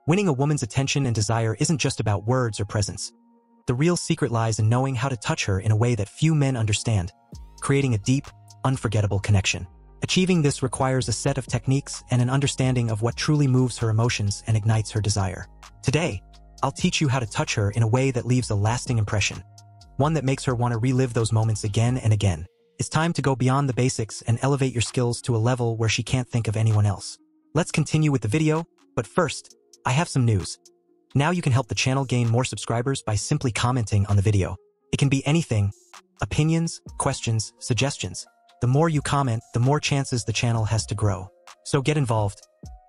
Winning a woman's attention and desire isn't just about words or presence. The real secret lies in knowing how to touch her in a way that few men understand, creating a deep, unforgettable connection. Achieving this requires a set of techniques and an understanding of what truly moves her emotions and ignites her desire. Today, I'll teach you how to touch her in a way that leaves a lasting impression, one that makes her want to relive those moments again and again. It's time to go beyond the basics and elevate your skills to a level where she can't think of anyone else. Let's continue with the video, but first, I have some news. Now you can help the channel gain more subscribers by simply commenting on the video. It can be anything: opinions, questions, suggestions. The more you comment, the more chances the channel has to grow. So get involved.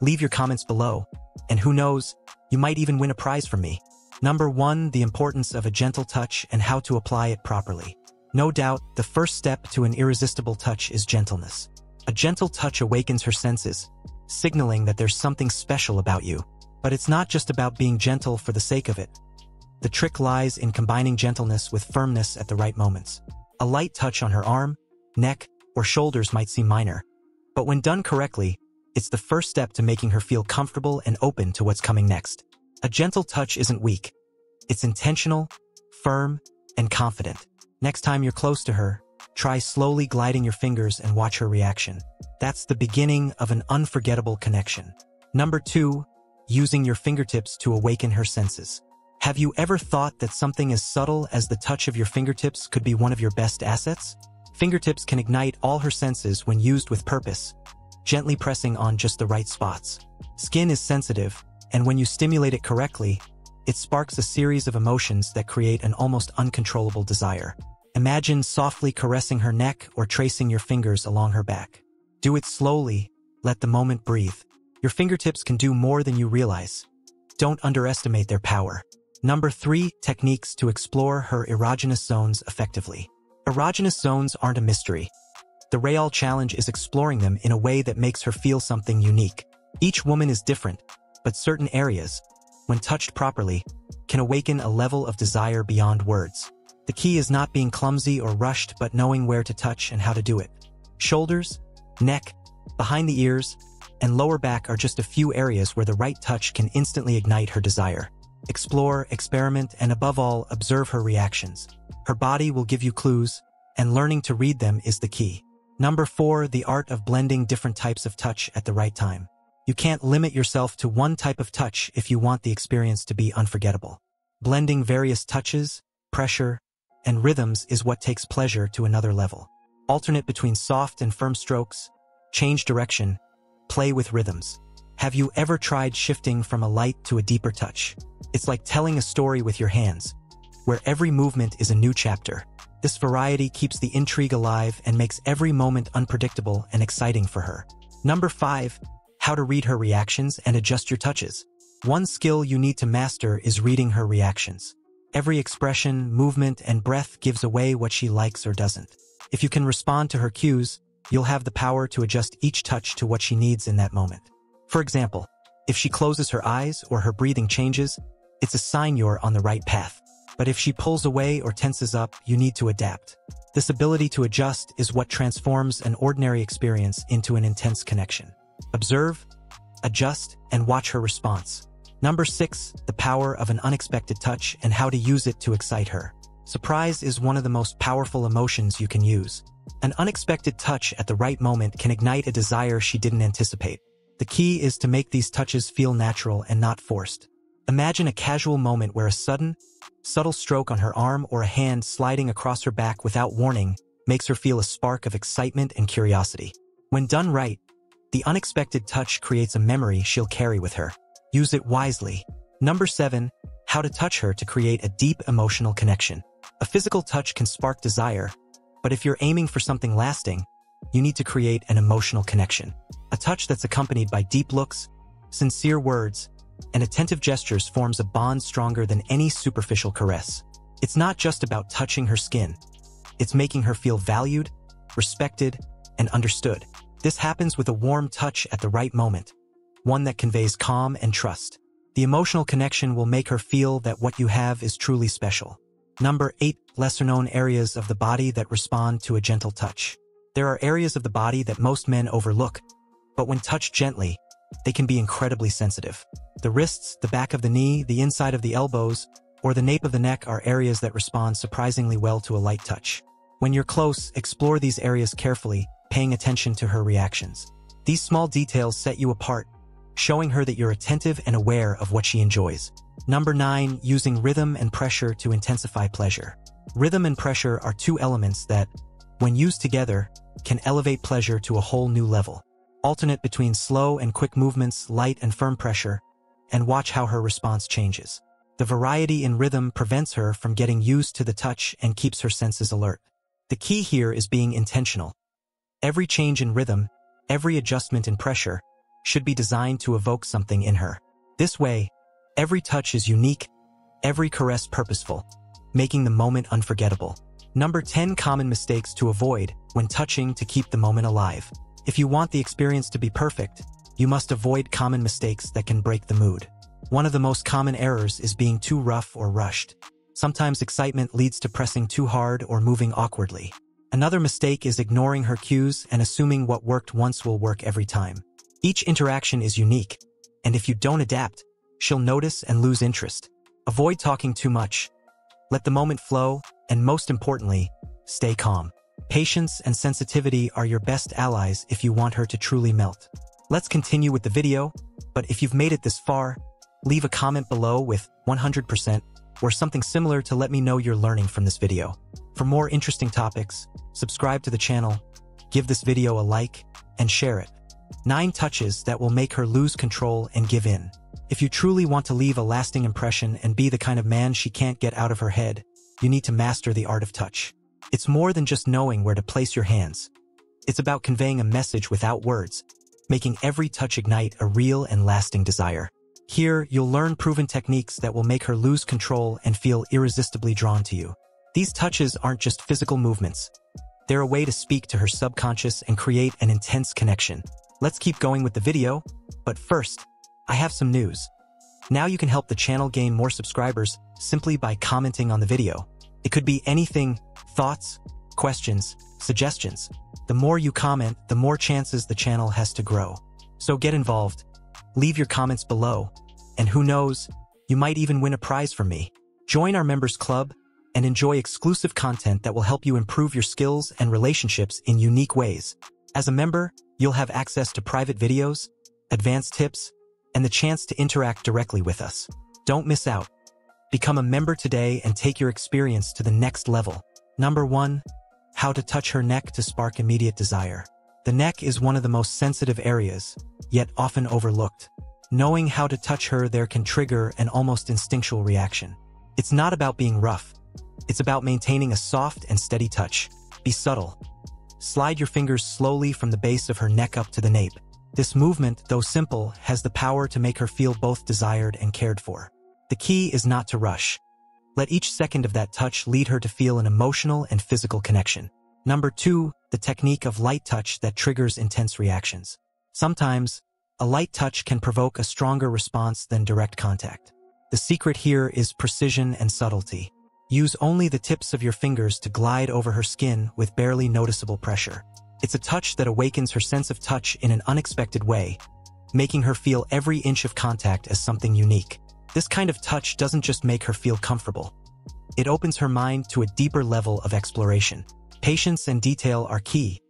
Leave your comments below. And who knows, you might even win a prize from me. Number 1, the importance of a gentle touch and how to apply it properly. No doubt, the first step to an irresistible touch is gentleness. A gentle touch awakens her senses, signaling that there's something special about you. But it's not just about being gentle for the sake of it. The trick lies in combining gentleness with firmness at the right moments. A light touch on her arm, neck, or shoulders might seem minor, but when done correctly, it's the first step to making her feel comfortable and open to what's coming next. A gentle touch isn't weak. It's intentional, firm, and confident. Next time you're close to her, try slowly gliding your fingers and watch her reaction. That's the beginning of an unforgettable connection. Number 2, using your fingertips to awaken her senses. Have you ever thought that something as subtle as the touch of your fingertips could be one of your best assets? Fingertips can ignite all her senses when used with purpose, gently pressing on just the right spots. Skin is sensitive, and when you stimulate it correctly, it sparks a series of emotions that create an almost uncontrollable desire. Imagine softly caressing her neck or tracing your fingers along her back. Do it slowly, let the moment breathe. Your fingertips can do more than you realize. Don't underestimate their power. Number 3, techniques to explore her erogenous zones effectively. Erogenous zones aren't a mystery. The real challenge is exploring them in a way that makes her feel something unique. Each woman is different, but certain areas, when touched properly, can awaken a level of desire beyond words. The key is not being clumsy or rushed, but knowing where to touch and how to do it. Shoulders, neck, behind the ears, and lower back are just a few areas where the right touch can instantly ignite her desire. Explore, experiment, and above all, observe her reactions. Her body will give you clues, and learning to read them is the key. Number 4, the art of blending different types of touch at the right time. You can't limit yourself to one type of touch if you want the experience to be unforgettable. Blending various touches, pressure, and rhythms is what takes pleasure to another level. Alternate between soft and firm strokes, change direction, play with rhythms. Have you ever tried shifting from a light to a deeper touch? It's like telling a story with your hands, where every movement is a new chapter. This variety keeps the intrigue alive and makes every moment unpredictable and exciting for her. Number 5, how to read her reactions and adjust your touches. One skill you need to master is reading her reactions. Every expression, movement, and breath gives away what she likes or doesn't. If you can respond to her cues, you'll have the power to adjust each touch to what she needs in that moment. For example, if she closes her eyes or her breathing changes, it's a sign you're on the right path. But if she pulls away or tenses up, you need to adapt. This ability to adjust is what transforms an ordinary experience into an intense connection. Observe, adjust, and watch her response. Number 6, the power of an unexpected touch and how to use it to excite her. Surprise is one of the most powerful emotions you can use. An unexpected touch at the right moment can ignite a desire she didn't anticipate. The key is to make these touches feel natural and not forced. Imagine a casual moment where a sudden, subtle stroke on her arm or a hand sliding across her back without warning makes her feel a spark of excitement and curiosity. When done right, the unexpected touch creates a memory she'll carry with her. Use it wisely. Number 7, how to touch her to create a deep emotional connection. A physical touch can spark desire, but if you're aiming for something lasting, you need to create an emotional connection. A touch that's accompanied by deep looks, sincere words, and attentive gestures forms a bond stronger than any superficial caress. It's not just about touching her skin. It's making her feel valued, respected, and understood. This happens with a warm touch at the right moment, one that conveys calm and trust. The emotional connection will make her feel that what you have is truly special. Number 8, lesser-known areas of the body that respond to a gentle touch. There are areas of the body that most men overlook, but when touched gently, they can be incredibly sensitive. The wrists, the back of the knee, the inside of the elbows, or the nape of the neck are areas that respond surprisingly well to a light touch. When you're close, explore these areas carefully, paying attention to her reactions. These small details set you apart, showing her that you're attentive and aware of what she enjoys. Number 9. Using rhythm and pressure to intensify pleasure. Rhythm and pressure are two elements that, when used together, can elevate pleasure to a whole new level. Alternate between slow and quick movements, light and firm pressure, and watch how her response changes. The variety in rhythm prevents her from getting used to the touch and keeps her senses alert. The key here is being intentional. Every change in rhythm, every adjustment in pressure, should be designed to evoke something in her. This way, every touch is unique, every caress purposeful, making the moment unforgettable. Number 10. Common mistakes to avoid when touching to keep the moment alive. If you want the experience to be perfect, you must avoid common mistakes that can break the mood. One of the most common errors is being too rough or rushed. Sometimes excitement leads to pressing too hard or moving awkwardly. Another mistake is ignoring her cues and assuming what worked once will work every time. Each interaction is unique, and if you don't adapt, she'll notice and lose interest. Avoid talking too much. Let the moment flow, and most importantly, stay calm. Patience and sensitivity are your best allies if you want her to truly melt. Let's continue with the video, but if you've made it this far, leave a comment below with 100% or something similar to let me know you're learning from this video. For more interesting topics, subscribe to the channel, give this video a like, and share it. 9 touches that will make her lose control and give in. If you truly want to leave a lasting impression and be the kind of man she can't get out of her head, you need to master the art of touch. It's more than just knowing where to place your hands. It's about conveying a message without words, making every touch ignite a real and lasting desire. Here, you'll learn proven techniques that will make her lose control and feel irresistibly drawn to you. These touches aren't just physical movements. They're a way to speak to her subconscious and create an intense connection. Let's keep going with the video, but first, I have some news. Now you can help the channel gain more subscribers simply by commenting on the video. It could be anything: thoughts, questions, suggestions. The more you comment, the more chances the channel has to grow. So get involved. Leave your comments below, and who knows, you might even win a prize from me. Join our members club and enjoy exclusive content that will help you improve your skills and relationships in unique ways. As a member, you'll have access to private videos, advanced tips, and the chance to interact directly with us. Don't miss out. Become a member today and take your experience to the next level. Number 1. How to touch her neck to spark immediate desire. The neck is one of the most sensitive areas, yet often overlooked. Knowing how to touch her there can trigger an almost instinctual reaction. It's not about being rough. It's about maintaining a soft and steady touch. Be subtle. Slide your fingers slowly from the base of her neck up to the nape. This movement, though simple, has the power to make her feel both desired and cared for. The key is not to rush. Let each second of that touch lead her to feel an emotional and physical connection. Number 2, the technique of light touch that triggers intense reactions. Sometimes, a light touch can provoke a stronger response than direct contact. The secret here is precision and subtlety. Use only the tips of your fingers to glide over her skin with barely noticeable pressure. It's a touch that awakens her sense of touch in an unexpected way, making her feel every inch of contact as something unique. This kind of touch doesn't just make her feel comfortable. It opens her mind to a deeper level of exploration. Patience and detail are key,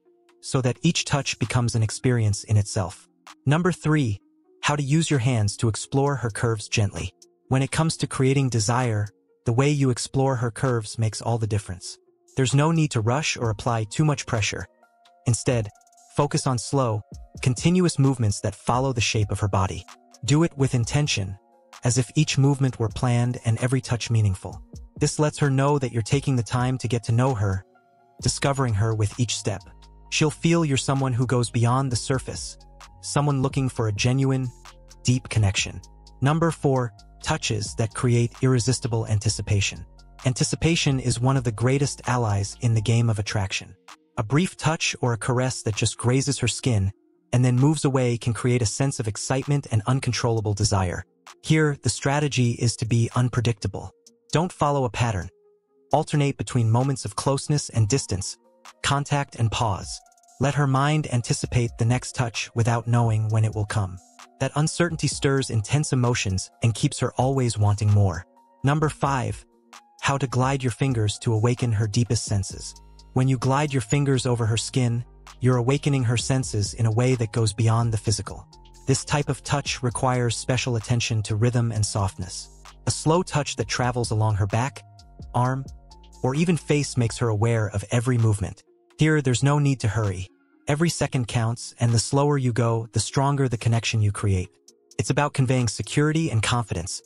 so that each touch becomes an experience in itself. Number 3, how to use your hands to explore her curves gently. When it comes to creating desire, the way you explore her curves makes all the difference. There's no need to rush or apply too much pressure. Instead, focus on slow, continuous movements that follow the shape of her body. Do it with intention, as if each movement were planned and every touch meaningful. This lets her know that you're taking the time to get to know her, discovering her with each step. She'll feel you're someone who goes beyond the surface, someone looking for a genuine, deep connection. Number 4, touches that create irresistible anticipation. Anticipation is one of the greatest allies in the game of attraction. A brief touch or a caress that just grazes her skin and then moves away can create a sense of excitement and uncontrollable desire. Here, the strategy is to be unpredictable. Don't follow a pattern. Alternate between moments of closeness and distance, contact and pause. Let her mind anticipate the next touch without knowing when it will come. That uncertainty stirs intense emotions and keeps her always wanting more. Number 5. How to glide your fingers to awaken her deepest senses. When you glide your fingers over her skin, you're awakening her senses in a way that goes beyond the physical. This type of touch requires special attention to rhythm and softness. A slow touch that travels along her back, arm, or even face makes her aware of every movement. Here, there's no need to hurry. Every second counts, and the slower you go, the stronger the connection you create. It's about conveying security and confidence,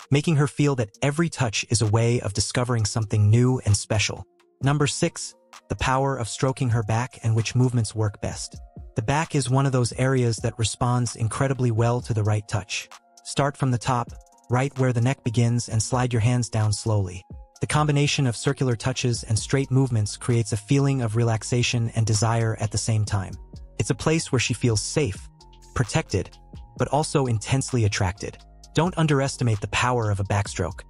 making her feel that every touch is a way of discovering something new and special. Number 6. The power of stroking her back and which movements work best. The back is one of those areas that responds incredibly well to the right touch. Start from the top, right where the neck begins, and slide your hands down slowly. The combination of circular touches and straight movements creates a feeling of relaxation and desire at the same time. It's a place where she feels safe, protected, but also intensely attracted. Don't underestimate the power of a backstroke.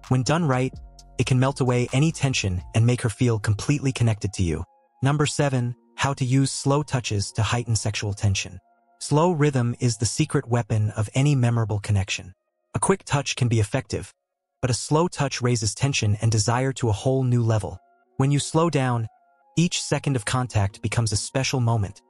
When done right, it can melt away any tension and make her feel completely connected to you. Number 7. How to use slow touches to heighten sexual tension. Slow rhythm is the secret weapon of any memorable connection. A quick touch can be effective, but a slow touch raises tension and desire to a whole new level. When you slow down, each second of contact becomes a special moment,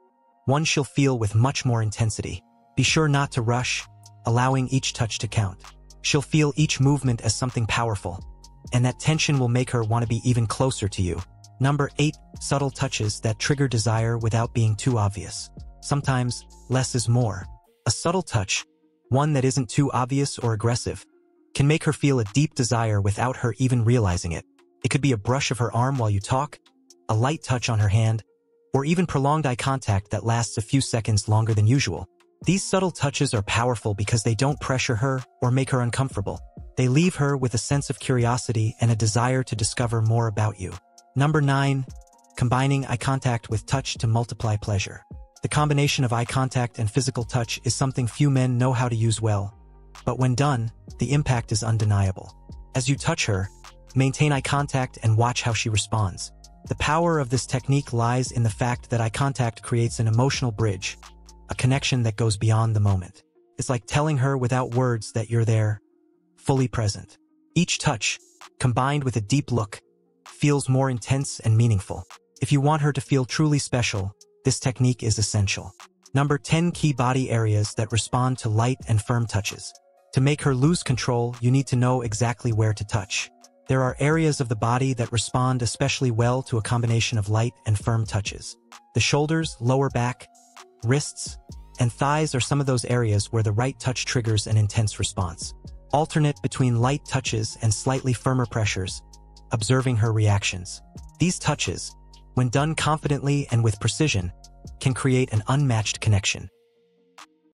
one she'll feel with much more intensity. Be sure not to rush, allowing each touch to count. She'll feel each movement as something powerful, and that tension will make her want to be even closer to you. Number 8. Subtle touches that trigger desire without being too obvious. Sometimes, less is more. A subtle touch, one that isn't too obvious or aggressive, can make her feel a deep desire without her even realizing it. It could be a brush of her arm while you talk, a light touch on her hand, or even prolonged eye contact that lasts a few seconds longer than usual. These subtle touches are powerful because they don't pressure her or make her uncomfortable. They leave her with a sense of curiosity and a desire to discover more about you. Number 9. Combining eye contact with touch to multiply pleasure. The combination of eye contact and physical touch is something few men know how to use well, but when done, the impact is undeniable. As you touch her, maintain eye contact and watch how she responds. The power of this technique lies in the fact that eye contact creates an emotional bridge, a connection that goes beyond the moment. It's like telling her without words that you're there, fully present. Each touch, combined with a deep look, feels more intense and meaningful. If you want her to feel truly special, this technique is essential. Number 10. Key body areas that respond to light and firm touches. To make her lose control, you need to know exactly where to touch. There are areas of the body that respond especially well to a combination of light and firm touches. The shoulders, lower back, wrists, and thighs are some of those areas where the right touch triggers an intense response. Alternate between light touches and slightly firmer pressures, observing her reactions. These touches, when done confidently and with precision, can create an unmatched connection.